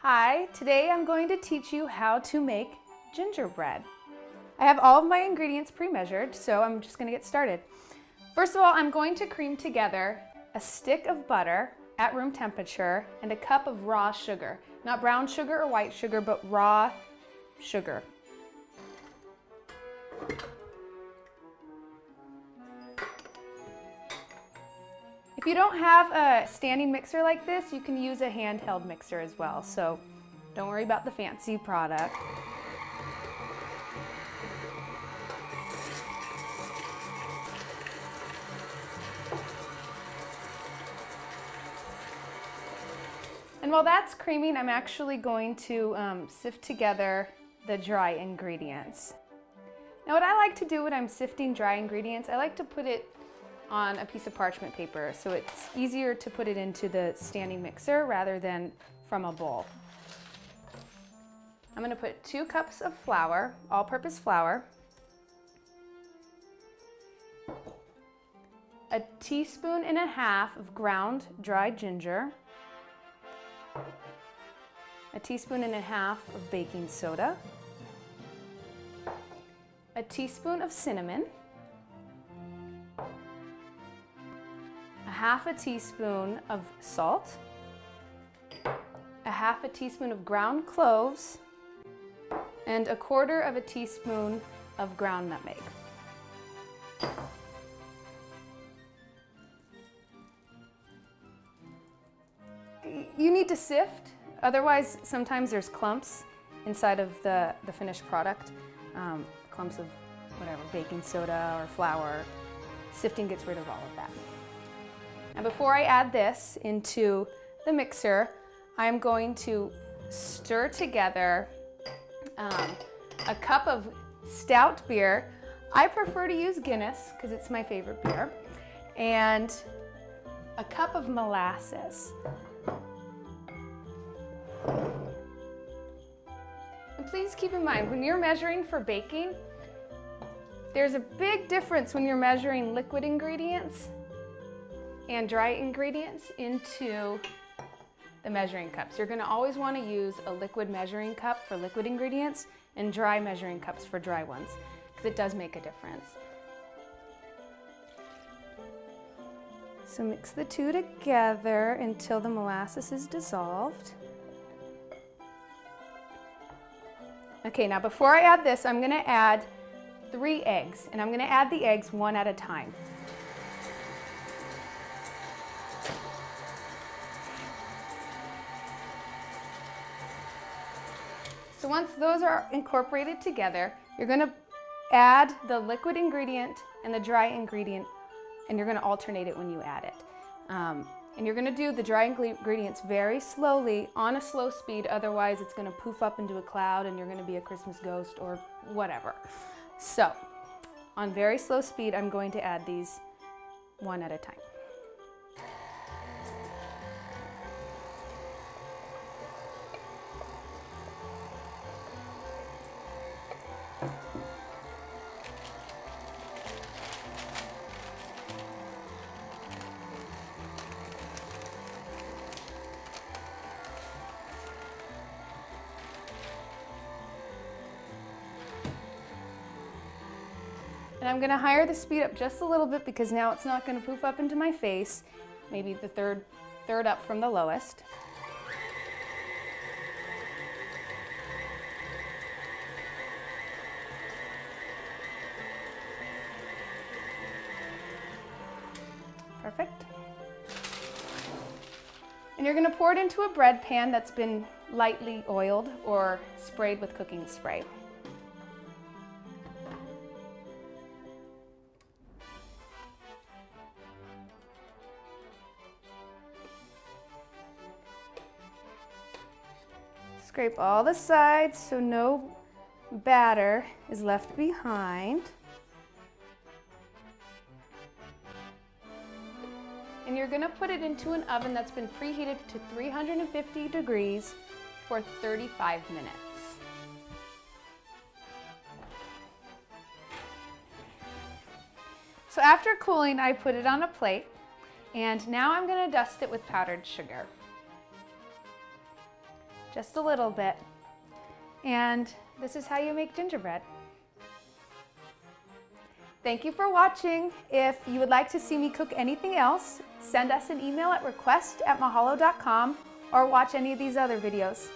Hi, today I'm going to teach you how to make gingerbread. I have all of my ingredients pre-measured, so I'm just going to get started. First of all, I'm going to cream together a stick of butter at room temperature and a cup of raw sugar. Not brown sugar or white sugar, but raw sugar. If you don't have a standing mixer like this, you can use a handheld mixer as well, so don't worry about the fancy product. And while that's creaming, I'm actually going to sift together the dry ingredients. Now what I like to do when I'm sifting dry ingredients, I like to put it on a piece of parchment paper so it's easier to put it into the standing mixer rather than from a bowl. I'm going to put 2 cups of flour, all-purpose flour, a teaspoon and a half of ground dried ginger, a teaspoon and a half of baking soda, a teaspoon of cinnamon, a half a teaspoon of salt, a half a teaspoon of ground cloves, and a quarter of a teaspoon of ground nutmeg. You need to sift, otherwise sometimes there's clumps inside of the finished product, clumps of whatever, baking soda or flour. Sifting gets rid of all of that. Now before I add this into the mixer, I'm going to stir together a cup of stout beer. I prefer to use Guinness because it's my favorite beer, and a cup of molasses. And please keep in mind, when you're measuring for baking, there's a big difference when you're measuring liquid ingredients and dry ingredients into the measuring cups. You're going to always want to use a liquid measuring cup for liquid ingredients and dry measuring cups for dry ones, because it does make a difference. So mix the two together until the molasses is dissolved. Okay, now before I add this, I'm going to add 3 eggs, and I'm going to add the eggs one at a time. So once those are incorporated together, you're going to add the liquid ingredient and the dry ingredient, and you're going to alternate it when you add it. And you're going to do the dry ingredients very slowly on a slow speed, otherwise it's going to poof up into a cloud and you're going to be a Christmas ghost or whatever. So on very slow speed, I'm going to add these one at a time. And I'm going to higher the speed up just a little bit because now it's not going to poof up into my face, maybe the third up from the lowest. Perfect. And you're going to pour it into a bread pan that's been lightly oiled or sprayed with cooking spray. Scrape all the sides so no batter is left behind. And you're going to put it into an oven that's been preheated to 350 degrees for 35 minutes. So after cooling, I put it on a plate, and now I'm going to dust it with powdered sugar. just a little bit. And this is how you make gingerbread. Thank you for watching. If you would like to see me cook anything else, send us an email at request@mahalodotcom or watch any of these other videos.